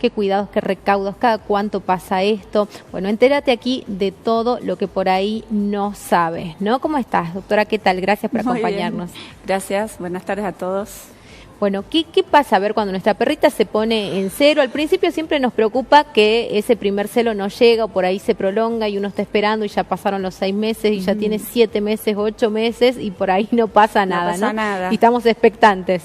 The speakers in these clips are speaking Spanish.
qué cuidados, qué recaudos, cada cuánto pasa esto. Bueno, entérate aquí de todo lo que por ahí no sabes, ¿no? ¿Cómo estás, doctora? ¿Qué tal? Gracias por acompañarnos. Muy bien. Gracias, buenas tardes a todos. Bueno, ¿qué pasa? A ver, cuando nuestra perrita se pone en celo, al principio siempre nos preocupa que ese primer celo no llega o por ahí se prolonga y uno está esperando y ya pasaron los 6 meses y ya tiene 7 meses, 8 meses y por ahí no pasa nada, ¿no? No pasa nada. Y estamos expectantes.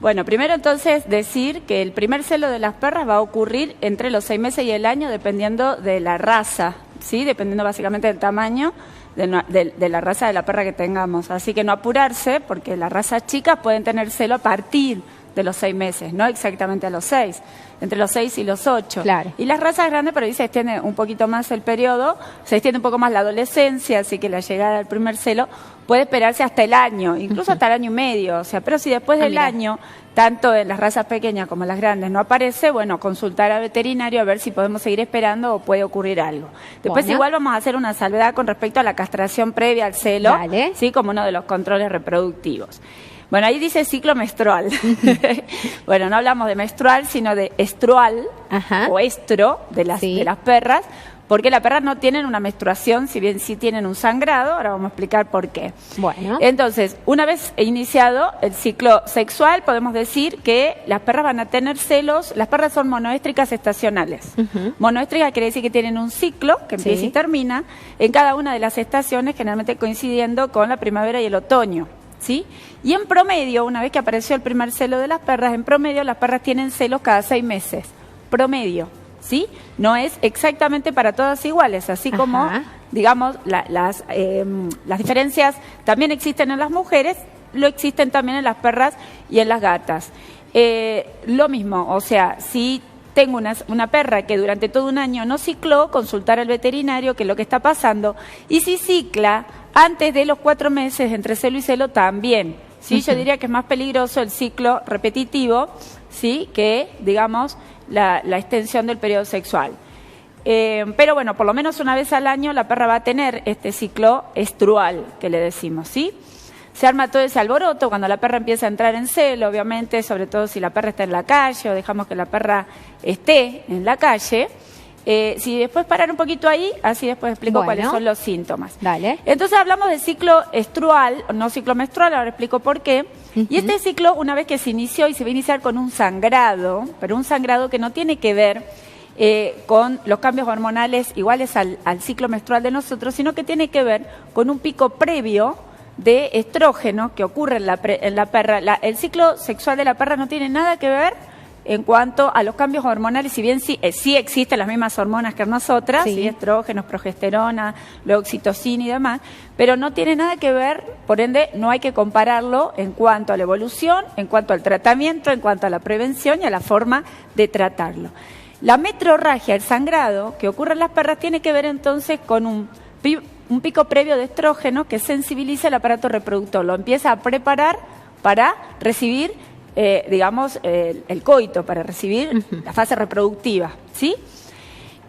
Bueno, primero entonces decir que el primer celo de las perras va a ocurrir entre los 6 meses y el año dependiendo de la raza, ¿sí? Dependiendo básicamente del tamaño de la raza de la perra que tengamos. Así que no apurarse, porque las razas chicas pueden tener celo a partir de los 6 meses, no exactamente a los 6, entre los 6 y los 8. Claro. Y las razas grandes, pero ahí se extiende un poquito más el periodo, se extiende un poco más la adolescencia, así que la llegada del primer celo puede esperarse hasta el año, incluso hasta el año y medio. O sea, pero si después del año, tanto en las razas pequeñas como en las grandes, no aparece, bueno, consultar al veterinario a ver si podemos seguir esperando o puede ocurrir algo. Después igual vamos a hacer una salvedad con respecto a la castración previa al celo, ¿sí? Como uno de los controles reproductivos. Bueno, ahí dice ciclo menstrual. Bueno, no hablamos de menstrual, sino de estrual o estro de las perras, porque las perras no tienen una menstruación, si bien sí tienen un sangrado. Ahora vamos a explicar por qué. Bueno. Entonces, una vez iniciado el ciclo sexual, podemos decir que las perras van a tener celos. Las perras son monoéstricas estacionales. Monoéstricas quiere decir que tienen un ciclo que empieza y termina en cada una de las estaciones, generalmente coincidiendo con la primavera y el otoño, ¿sí? Y en promedio, una vez que apareció el primer celo de las perras, en promedio las perras tienen celos cada 6 meses. Promedio, ¿sí? No es exactamente para todas iguales, así como, digamos, las diferencias también existen en las mujeres, lo existen también en las perras y en las gatas. Lo mismo, o sea, si tengo una perra que durante todo un año no cicló, consultar al veterinario qué es lo que está pasando, y si cicla antes de los 4 meses entre celo y celo también, ¿sí? Yo diría que es más peligroso el ciclo repetitivo, ¿sí? Que, digamos, la extensión del periodo sexual. Pero bueno, por lo menos una vez al año la perra va a tener este ciclo estrual, que le decimos, ¿sí? Se arma todo ese alboroto cuando la perra empieza a entrar en celo, obviamente, sobre todo si la perra está en la calle o dejamos que la perra esté en la calle. Si después parar un poquito ahí, así después explico cuáles son los síntomas. Dale. Entonces hablamos de ciclo estrual, no ciclo menstrual, ahora explico por qué. Y este ciclo, una vez que se inició y se va a iniciar con un sangrado, pero un sangrado que no tiene que ver con los cambios hormonales iguales al ciclo menstrual de nosotros, sino que tiene que ver con un pico previo de estrógeno que ocurre en la perra. El ciclo sexual de la perra no tiene nada que ver en cuanto a los cambios hormonales, si bien sí existen las mismas hormonas que nosotras, ¿sí? Estrógenos, progesterona, luego oxitocina y demás, pero no tiene nada que ver, por ende no hay que compararlo en cuanto a la evolución, en cuanto al tratamiento, en cuanto a la prevención y a la forma de tratarlo. La metrorragia, el sangrado que ocurre en las perras, tiene que ver entonces con un pico previo de estrógeno que sensibiliza el aparato reproductor, lo empieza a preparar para recibir digamos, el coito, para recibir la fase reproductiva, ¿sí?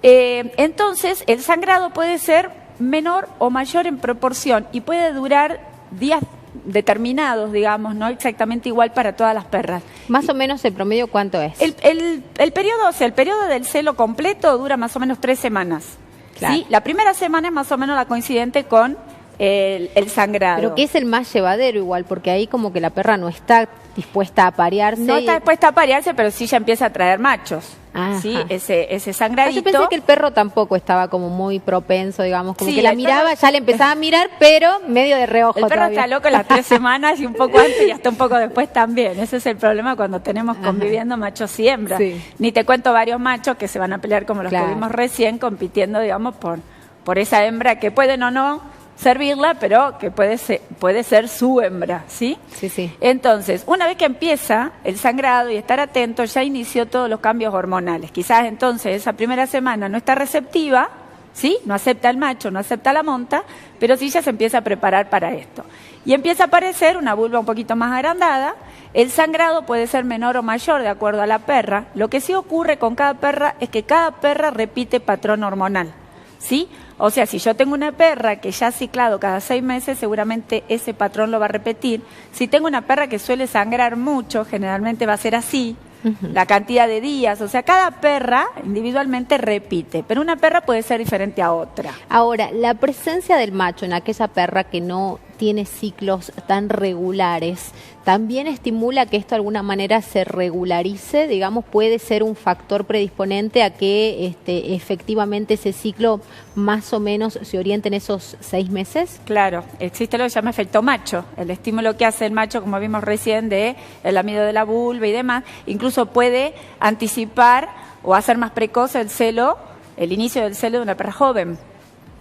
Entonces, el sangrado puede ser menor o mayor en proporción y puede durar días determinados, digamos, no exactamente igual para todas las perras. Más o menos el promedio, ¿cuánto es? El periodo, o sea, el periodo del celo completo dura más o menos 3 semanas. Claro. ¿Sí? La primera semana es más o menos la coincidente con el sangrado. Pero que es el más llevadero igual, porque ahí como que la perra no está dispuesta a parearse. No está dispuesta a parearse, pero sí ya empieza a traer machos. ¿Sí? Ese sangradito. Yo pensé que el perro tampoco estaba como muy propenso, digamos, como que la miraba, ya le empezaba a mirar, pero medio de reojo. El perro está loco las 3 semanas y un poco antes y hasta un poco después también. Ese es el problema cuando tenemos conviviendo machos y hembras. Ni te cuento varios machos que se van a pelear como los que vimos recién, compitiendo, digamos, por esa hembra que pueden o no servirla, pero que puede ser su hembra, ¿sí? Sí. Entonces, una vez que empieza el sangrado y estar atento, ya inició todos los cambios hormonales. Quizás entonces esa primera semana no está receptiva, ¿sí? No acepta el macho, no acepta la monta, pero sí ya se empieza a preparar para esto. Y empieza a aparecer una vulva un poquito más agrandada. El sangrado puede ser menor o mayor de acuerdo a la perra. Lo que sí ocurre con cada perra es que cada perra repite patrón hormonal, ¿sí? O sea, si yo tengo una perra que ya ha ciclado cada 6 meses, seguramente ese patrón lo va a repetir. Si tengo una perra que suele sangrar mucho, generalmente va a ser así, la cantidad de días, o sea, cada perra individualmente repite, pero una perra puede ser diferente a otra. Ahora, la presencia del macho en aquella perra que no tiene ciclos tan regulares, ¿también estimula que esto de alguna manera se regularice? Digamos, ¿puede ser un factor predisponente a que efectivamente ese ciclo más o menos se oriente en esos 6 meses? Claro, existe lo que se llama efecto macho, el estímulo que hace el macho, como vimos recién, de el lamido de la vulva y demás, incluso puede anticipar o hacer más precoz el celo, el inicio del celo de una perra joven.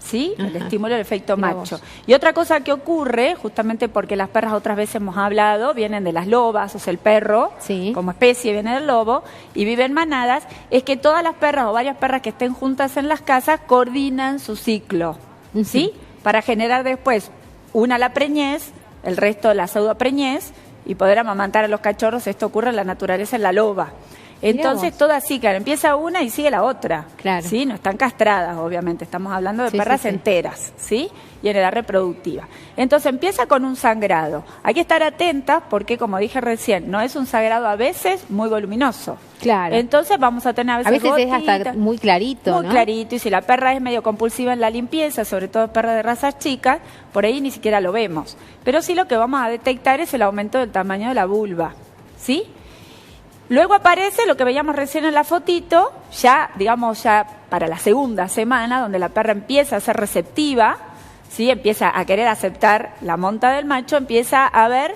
¿Sí? El estímulo del efecto macho. Y otra cosa que ocurre, justamente porque las perras otras veces hemos hablado, vienen de las lobas, o sea, el perro, como especie viene del lobo, y viven manadas, es que todas las perras o varias perras que estén juntas en las casas coordinan su ciclo, ¿sí? Para generar después una la preñez, el resto la pseudopreñez, y poder amamantar a los cachorros. Esto ocurre en la naturaleza, en la loba. Entonces, todo así, claro, empieza una y sigue la otra, ¿sí? No están castradas, obviamente, estamos hablando de perras enteras, ¿sí? Y en edad reproductiva. Entonces, empieza con un sangrado. Hay que estar atentas porque, como dije recién, no es un sangrado a veces muy voluminoso. Claro. Entonces, vamos a tener a veces gotitas, es hasta muy clarito, muy clarito, y si la perra es medio compulsiva en la limpieza, sobre todo perra de razas chicas, por ahí ni siquiera lo vemos. Pero sí lo que vamos a detectar es el aumento del tamaño de la vulva, ¿sí? Luego aparece lo que veíamos recién en la fotito, ya, digamos, ya para la segunda semana, donde la perra empieza a ser receptiva, ¿sí? Empieza a querer aceptar la monta del macho, empieza a ver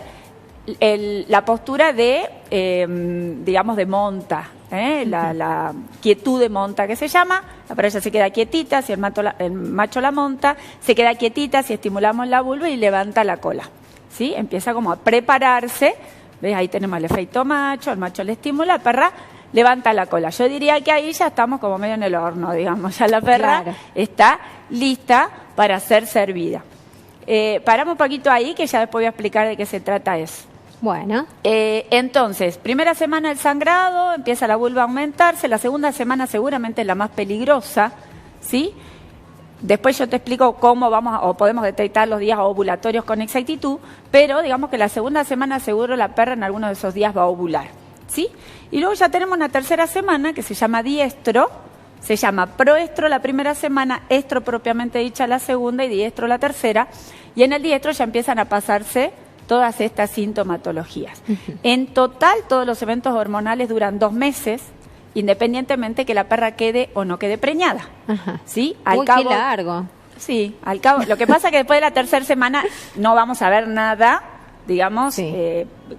la postura de, digamos, de monta, la quietud de monta que se llama. La perra ya se queda quietita, si el macho la monta, se queda quietita si estimulamos la vulva y levanta la cola, ¿sí? Empieza como a prepararse. ¿Ves? Ahí tenemos el efecto macho, el macho le estimula, la perra levanta la cola. Yo diría que ahí ya estamos como medio en el horno, digamos, ya la perra está lista para ser servida. Paramos un poquito ahí, que ya después voy a explicar de qué se trata eso. Bueno. Entonces, primera semana el sangrado, empieza la vulva a aumentarse, la segunda semana seguramente es la más peligrosa, ¿sí? Después yo te explico cómo vamos o podemos detectar los días ovulatorios con exactitud, pero digamos que la segunda semana seguro la perra en alguno de esos días va a ovular, ¿sí? Y luego ya tenemos una tercera semana que se llama diestro, se llama proestro la primera semana, estro propiamente dicha la segunda y diestro la tercera, y en el diestro ya empiezan a pasarse todas estas sintomatologías. En total, todos los eventos hormonales duran 2 meses, independientemente que la perra quede o no quede preñada. ¿Sí? Uy, qué largo. Sí, al cabo. Lo que pasa es que después de la tercera semana no vamos a ver nada, digamos,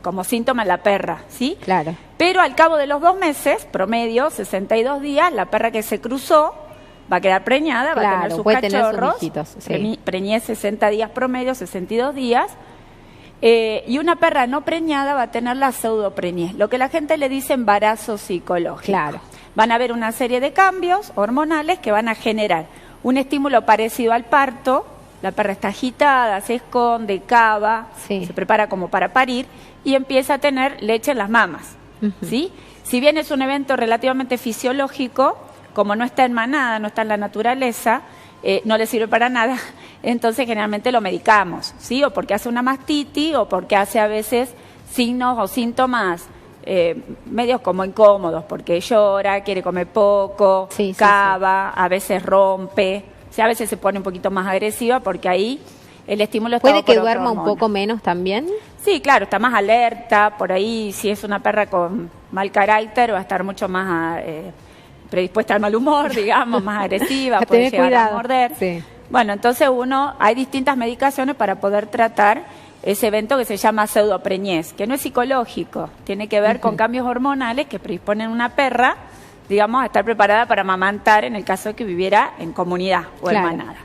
como síntoma en la perra, ¿sí? Claro. Pero al cabo de los 2 meses, promedio, 62 días, la perra que se cruzó va a quedar preñada, va a tener sus cachorros, preñez 60 días promedio, 62 días, y una perra no preñada va a tener la pseudopreñez, lo que la gente le dice embarazo psicológico. Claro. Van a haber una serie de cambios hormonales que van a generar un estímulo parecido al parto. La perra está agitada, se esconde, cava, se prepara como para parir y empieza a tener leche en las mamas, ¿sí? Si bien es un evento relativamente fisiológico, como no está en manada, no está en la naturaleza, no le sirve para nada, entonces generalmente lo medicamos, ¿sí? O porque hace una mastitis o porque hace a veces signos o síntomas medios como incómodos, porque llora, quiere comer poco, cava, a veces rompe, o sea, a veces se pone un poquito más agresiva porque ahí el estímulo está. ¿Puede que duerma un poco menos también? Sí, claro, está más alerta, por ahí si es una perra con mal carácter va a estar mucho más predispuesta al mal humor, digamos, más agresiva, puede llegar a morder. Bueno, entonces hay distintas medicaciones para poder tratar ese evento que se llama pseudopreñez, que no es psicológico, tiene que ver con cambios hormonales que predisponen a una perra, digamos, a estar preparada para amamantar en el caso de que viviera en comunidad o en manada.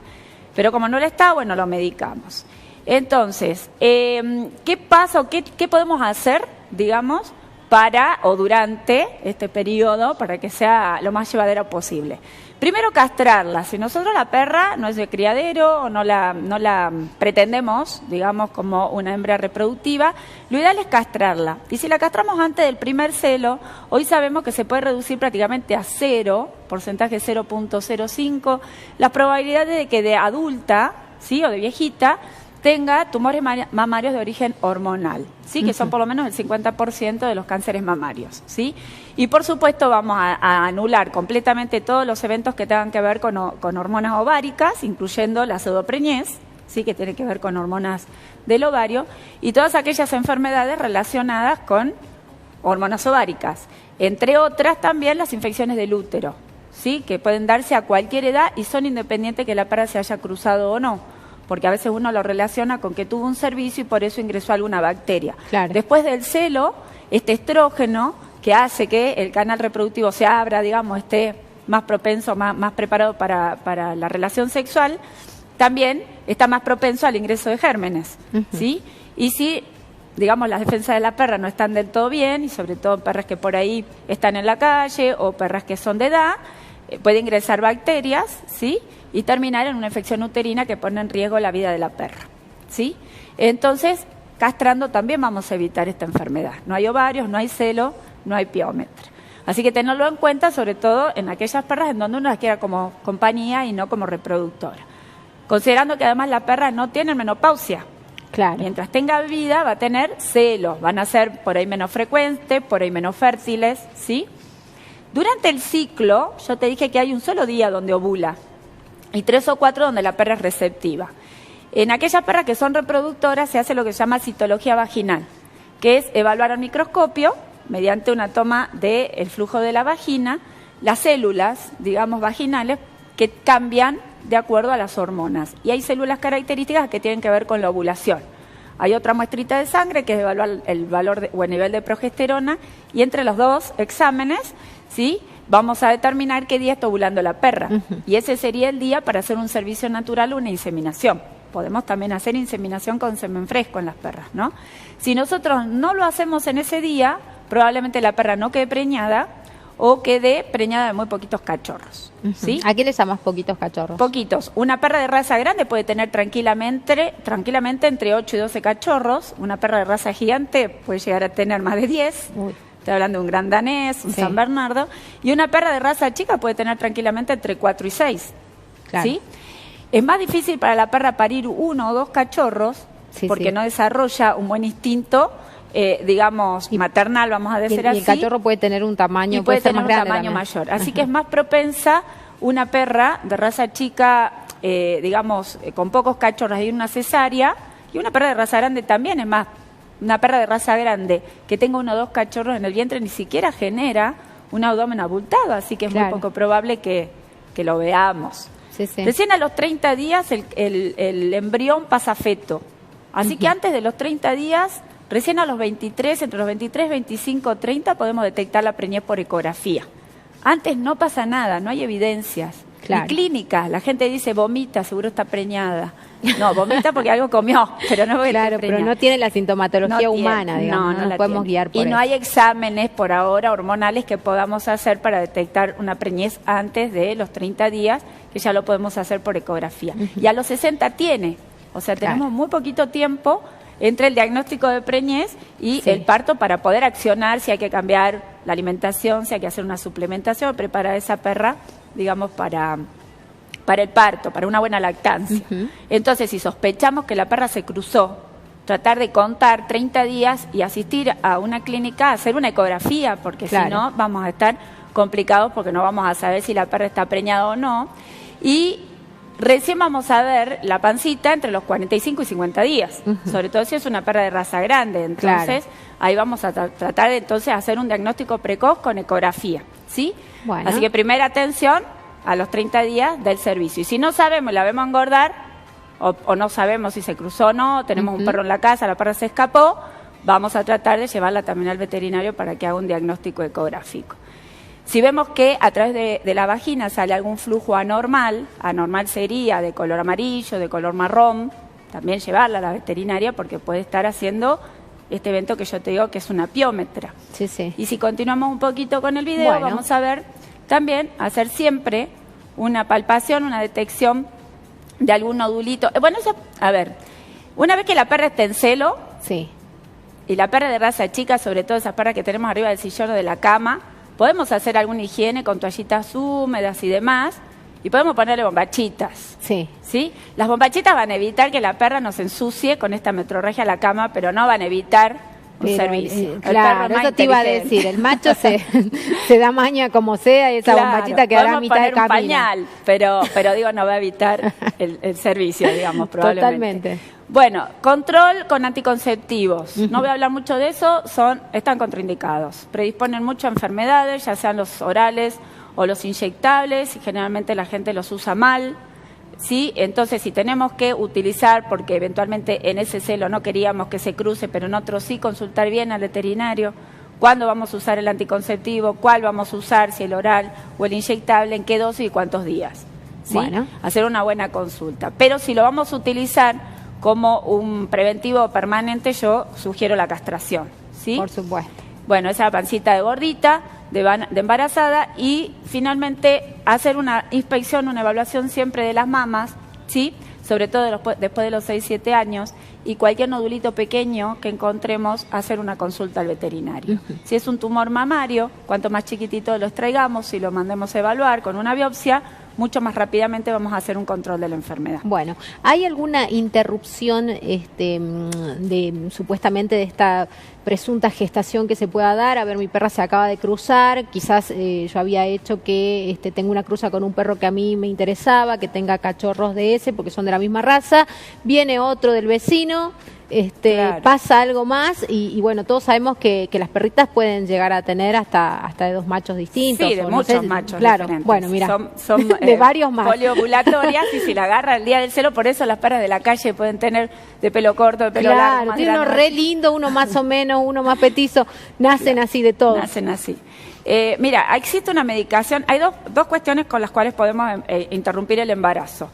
Pero como no lo está, bueno, lo medicamos. Entonces, ¿qué pasa o qué podemos hacer, digamos, para o durante este periodo para que sea lo más llevadero posible? Primero, castrarla. Si nosotros la perra no es de criadero o no la pretendemos, digamos, como una hembra reproductiva, lo ideal es castrarla. Y si la castramos antes del primer celo, hoy sabemos que se puede reducir prácticamente a 0, porcentaje 0.05, las probabilidades de que de adulta, ¿sí? O de viejita, tenga tumores mamarios de origen hormonal, ¿sí? Que son por lo menos el 50% de los cánceres mamarios, ¿sí? Y por supuesto vamos a anular completamente todos los eventos que tengan que ver con hormonas ováricas, incluyendo la pseudopreñez, ¿sí? Que tiene que ver con hormonas del ovario, y todas aquellas enfermedades relacionadas con hormonas ováricas, entre otras también las infecciones del útero, ¿sí? Que pueden darse a cualquier edad y son independientes que la perra se haya cruzado o no, porque a veces uno lo relaciona con que tuvo un servicio y por eso ingresó alguna bacteria. Claro. Después del celo, este estrógeno que hace que el canal reproductivo se abra, digamos, esté más propenso, más preparado para la relación sexual, también está más propenso al ingreso de gérmenes, ¿sí? Y si, digamos, las defensas de la perra no están del todo bien, y sobre todo perras que por ahí están en la calle o perras que son de edad, puede ingresar bacterias, ¿sí? Y terminar en una infección uterina que pone en riesgo la vida de la perra, ¿sí? Entonces, castrando también vamos a evitar esta enfermedad. No hay ovarios, no hay celo, no hay piómetra. Así que tenerlo en cuenta, sobre todo en aquellas perras en donde uno las quiera como compañía y no como reproductora. Considerando que además la perra no tiene menopausia. Claro. Mientras tenga vida va a tener celos, van a ser por ahí menos frecuentes, por ahí menos fértiles, ¿sí? Durante el ciclo, yo te dije que hay un solo día donde ovula y 3 o 4 donde la perra es receptiva. En aquellas perras que son reproductoras se hace lo que se llama citología vaginal, que es evaluar al microscopio, mediante una toma del flujo de la vagina, las células, digamos, vaginales, que cambian de acuerdo a las hormonas. Y hay células características que tienen que ver con la ovulación. Hay otra muestrita de sangre que es evaluar el valor o el nivel de progesterona, y entre los dos exámenes, ¿sí?, vamos a determinar qué día está ovulando la perra. Y ese sería el día para hacer un servicio natural o una inseminación. Podemos también hacer inseminación con semen fresco en las perras, ¿no? Si nosotros no lo hacemos en ese día, probablemente la perra no quede preñada o quede preñada de muy poquitos cachorros, ¿sí? ¿A qué le llamas poquitos cachorros? Poquitos. Una perra de raza grande puede tener tranquilamente entre 8 y 12 cachorros. Una perra de raza gigante puede llegar a tener más de 10. Uy. Estoy hablando de un gran danés, un San Bernardo. Y una perra de raza chica puede tener tranquilamente entre 4 y 6. Claro. ¿Sí? Es más difícil para la perra parir 1 o 2 cachorros porque no desarrolla un buen instinto, digamos, maternal, vamos a decir así. Y el cachorro puede tener un tamaño, puede ser tener más grande un tamaño también. mayor. Así que es más propensa una perra de raza chica, digamos, con pocos cachorros y una cesárea, y una perra de raza grande también es más. Una perra de raza grande que tenga 1 o 2 cachorros en el vientre ni siquiera genera un abdomen abultado, así que es muy poco probable que lo veamos. Recién a los 30 días el embrión pasa a feto. Así que antes de los 30 días, recién a los 23, entre los 23, 25, 30, podemos detectar la preñez por ecografía. Antes no pasa nada, no hay evidencias. Claro. Y clínicas, la gente dice vomita, seguro está preñada. No, vomita porque algo comió, pero no porque claro, pero no tiene la sintomatología humana, digamos, no nos podemos guiar por eso. Y no hay exámenes por ahora hormonales que podamos hacer para detectar una preñez antes de los 30 días, que ya lo podemos hacer por ecografía. Y a los 60 tiene, o sea, tenemos muy poquito tiempo entre el diagnóstico de preñez y el parto para poder accionar si hay que cambiar la alimentación, si hay que hacer una suplementación, preparar a esa perra, digamos, para el parto, para una buena lactancia. Entonces, si sospechamos que la perra se cruzó, tratar de contar 30 días y asistir a una clínica a hacer una ecografía, porque si no vamos a estar complicados porque no vamos a saber si la perra está preñada o no. Y recién vamos a ver la pancita entre los 45 y 50 días, sobre todo si es una perra de raza grande. Entonces, ahí vamos a tratar de entonces hacer un diagnóstico precoz con ecografía, ¿sí? Bueno. Así que primera atención a los 30 días del servicio. Y si no sabemos, la vemos engordar, o no sabemos si se cruzó o no, tenemos un perro en la casa, la perra se escapó, vamos a tratar de llevarla también al veterinario para que haga un diagnóstico ecográfico. Si vemos que a través de la vagina sale algún flujo anormal sería de color amarillo, de color marrón, también llevarla a la veterinaria porque puede estar haciendo este evento que yo te digo que es una piómetra. Y si continuamos un poquito con el video, vamos a ver también hacer siempre una palpación, una detección de algún nodulito. Bueno, a ver, una vez que la perra está en celo, y la perra de raza chica, sobre todo esas perras que tenemos arriba del sillón o de la cama, podemos hacer alguna higiene con toallitas húmedas y demás, y podemos ponerle bombachitas. Sí. ¿Sí? Las bombachitas van a evitar que la perra nos ensucie con esta metrorragia a la cama, pero no van a evitar un servicio. Claro, eso te iba a decir, el macho se da maña como sea y esa bombachita quedará a mitad de camino. Un pañal, pero digo, no va a evitar el servicio, digamos, probablemente. Totalmente. Bueno, control con anticonceptivos. No voy a hablar mucho de eso, están contraindicados. Predisponen mucho a enfermedades, ya sean los orales o los inyectables, y generalmente la gente los usa mal. ¿Sí? Entonces, si tenemos que utilizar, porque eventualmente en ese celo no queríamos que se cruce, pero en otro sí, consultar bien al veterinario cuándo vamos a usar el anticonceptivo, cuál vamos a usar, si el oral o el inyectable, en qué dosis y cuántos días. ¿Sí? Bueno. Hacer una buena consulta. Pero si lo vamos a utilizar como un preventivo permanente, yo sugiero la castración. ¿Sí? Por supuesto. Bueno, esa pancita de gordita, de embarazada, y finalmente hacer una inspección, una evaluación siempre de las mamas, ¿sí? Sobre todo después de los 6-7 años, y cualquier nodulito pequeño que encontremos, hacer una consulta al veterinario. Si es un tumor mamario, cuanto más chiquitito lo extraigamos y lo mandemos a evaluar con una biopsia, mucho más rápidamente vamos a hacer un control de la enfermedad. Bueno, ¿hay alguna interrupción supuestamente de esta presunta gestación que se pueda dar? A ver, mi perra se acaba de cruzar, quizás yo había hecho que tengo una cruza con un perro que a mí me interesaba, que tenga cachorros de ese, porque son de la misma raza, viene otro del vecino, claro. Pasa algo más y bueno, todos sabemos que las perritas pueden llegar a tener hasta de 2 machos distintos. Sí, de muchos machos claro, diferentes. Bueno, mira, son de varios más. Poliovulatorias, y si la agarra el día del celo, por eso las perras de la calle pueden tener de pelo corto, de pelo largo. Claro, tiene uno re lindo, uno más o menos, uno más petizo, nacen así de todo. Nacen así. Mira, existe una medicación, hay dos cuestiones con las cuales podemos interrumpir el embarazo.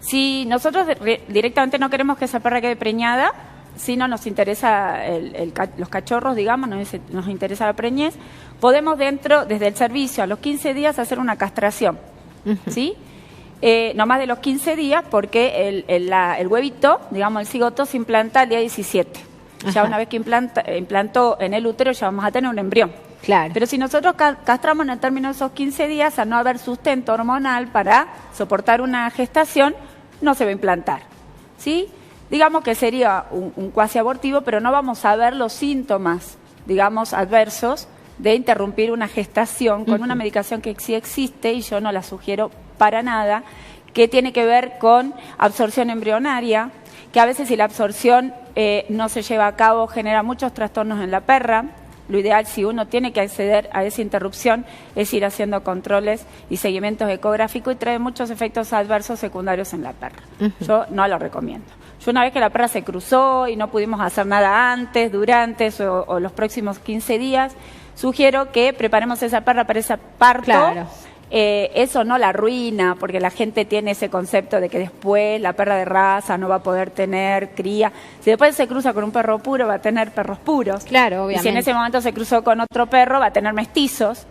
Si nosotros directamente no queremos que esa perra quede preñada, si no nos interesa los cachorros, digamos, nos interesa la preñez, podemos desde el servicio a los 15 días hacer una castración, ¿sí? No más de los 15 días, porque el huevito, digamos, el cigoto se implanta el día 17. Ajá. Ya una vez que implantó en el útero, ya vamos a tener un embrión. Claro. Pero si nosotros castramos en el término de esos 15 días, al no haber sustento hormonal para soportar una gestación, no se va a implantar, ¿sí? Digamos que sería un cuasi abortivo, pero no vamos a ver los síntomas, digamos, adversos de interrumpir una gestación con una medicación que sí existe, y yo no la sugiero para nada, que tiene que ver con absorción embrionaria, que a veces si la absorción no se lleva a cabo genera muchos trastornos en la perra. Lo ideal, si uno tiene que acceder a esa interrupción, es ir haciendo controles y seguimientos ecográficos, y trae muchos efectos adversos secundarios en la perra. Yo no lo recomiendo. Yo, una vez que la perra se cruzó y no pudimos hacer nada antes, durante o los próximos 15 días, sugiero que preparemos a esa perra para ese parto. Claro. Eso no la arruina, porque la gente tiene ese concepto de que después la perra de raza no va a poder tener cría. Si después se cruza con un perro puro, va a tener perros puros. Claro, obviamente. Y si en ese momento se cruzó con otro perro, va a tener mestizos.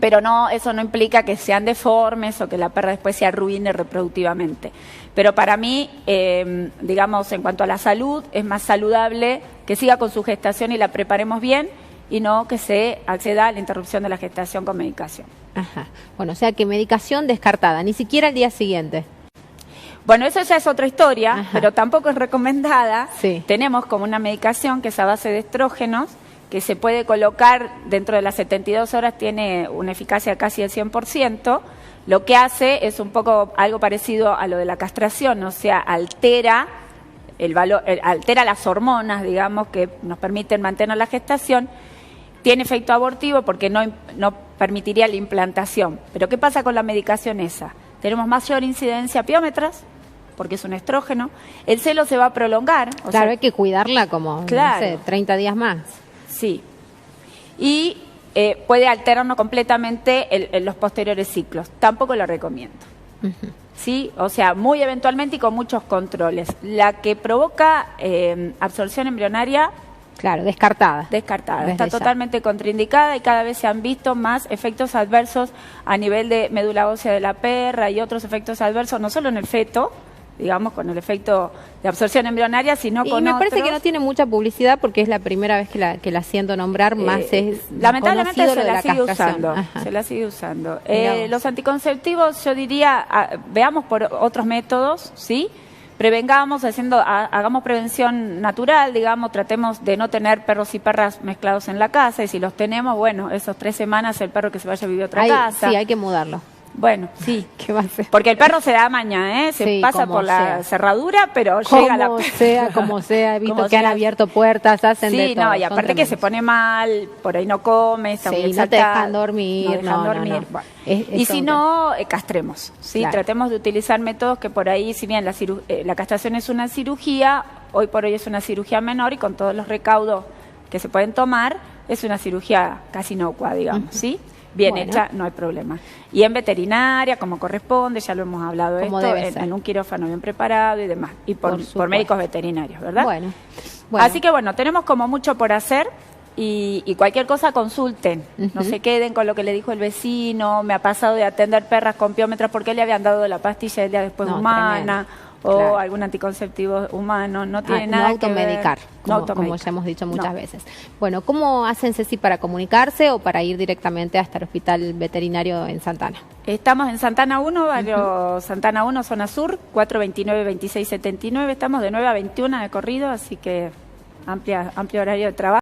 Pero no, eso no implica que sean deformes o que la perra después se arruine reproductivamente. Pero para mí, digamos, en cuanto a la salud, es más saludable que siga con su gestación y la preparemos bien, y no que se acceda a la interrupción de la gestación con medicación. Ajá. Bueno, o sea que medicación descartada, ni siquiera el día siguiente. Bueno, eso ya es otra historia, Ajá. pero tampoco es recomendada. Sí. Tenemos como una medicación que es a base de estrógenos, que se puede colocar dentro de las 72 horas, tiene una eficacia casi del 100%. Lo que hace es un poco algo parecido a lo de la castración, o sea, altera altera las hormonas, digamos, que nos permiten mantener la gestación. Tiene efecto abortivo porque no permitiría la implantación. Pero ¿qué pasa con la medicación esa? Tenemos mayor incidencia a piómetras, porque es un estrógeno. El celo se va a prolongar. Claro, hay que cuidarla como, claro, no sé, 30 días más. Sí. Y puede alterarnos completamente en los posteriores ciclos. Tampoco lo recomiendo. ¿Sí? O sea, muy eventualmente y con muchos controles. La que provoca absorción embrionaria... Claro, descartada. Descartada. Está totalmente contraindicada, y cada vez se han visto más efectos adversos a nivel de médula ósea de la perra y otros efectos adversos, no solo en el feto, digamos, con el efecto de absorción embrionaria, sino con me parece otros. que no tiene mucha publicidad porque es la primera vez que la siento nombrar, más es lamentablemente conocido se lo de la sigue usando. Ajá. Se la sigue usando. Los anticonceptivos, yo diría, veamos por otros métodos, ¿sí? Prevengamos hagamos prevención natural, digamos, tratemos de no tener perros y perras mezclados en la casa, y si los tenemos, bueno, esos 3 semanas el perro que se vaya a vivir a otra casa. Sí, hay que mudarlo. Bueno, sí. ¿Qué va a hacer? Porque el perro se da maña, ¿eh? Se Sí, pasa por la cerradura, pero llega a la... Como sea, he visto Como que han sea. abierto puertas, hacen de Sí, todo. no, y aparte que se pone mal, por ahí no come, está muy no te exaltado, dejan dormir. no dejan dormir. No. Bueno. Es Y si no, castremos, ¿sí? Claro. Tratemos de utilizar métodos que por ahí, si bien la castración es una cirugía, hoy por hoy es una cirugía menor y con todos los recaudos que se pueden tomar, es una cirugía casi inocua, digamos, ¿sí? Bien hecha, no hay problema. Y en veterinaria, como corresponde, ya lo hemos hablado Como esto, debe ser. en un quirófano bien preparado y demás, y por médicos veterinarios, ¿verdad? Bueno. Así que bueno, tenemos como mucho por hacer y cualquier cosa consulten, no se queden con lo que le dijo el vecino, me ha pasado de atender perras con piómetras porque le habían dado la pastilla el día después humana. O claro. algún anticonceptivo humano, no tiene No nada automedicar, que ver. como ya hemos dicho muchas veces. Bueno, ¿cómo hacen, Ceci, para comunicarse o para ir directamente hasta el hospital veterinario en Santana? Estamos en Santana 1, barrio Santana 1, zona sur, 429-2679. Estamos de 9 a 21 de corrido, así que amplio horario de trabajo.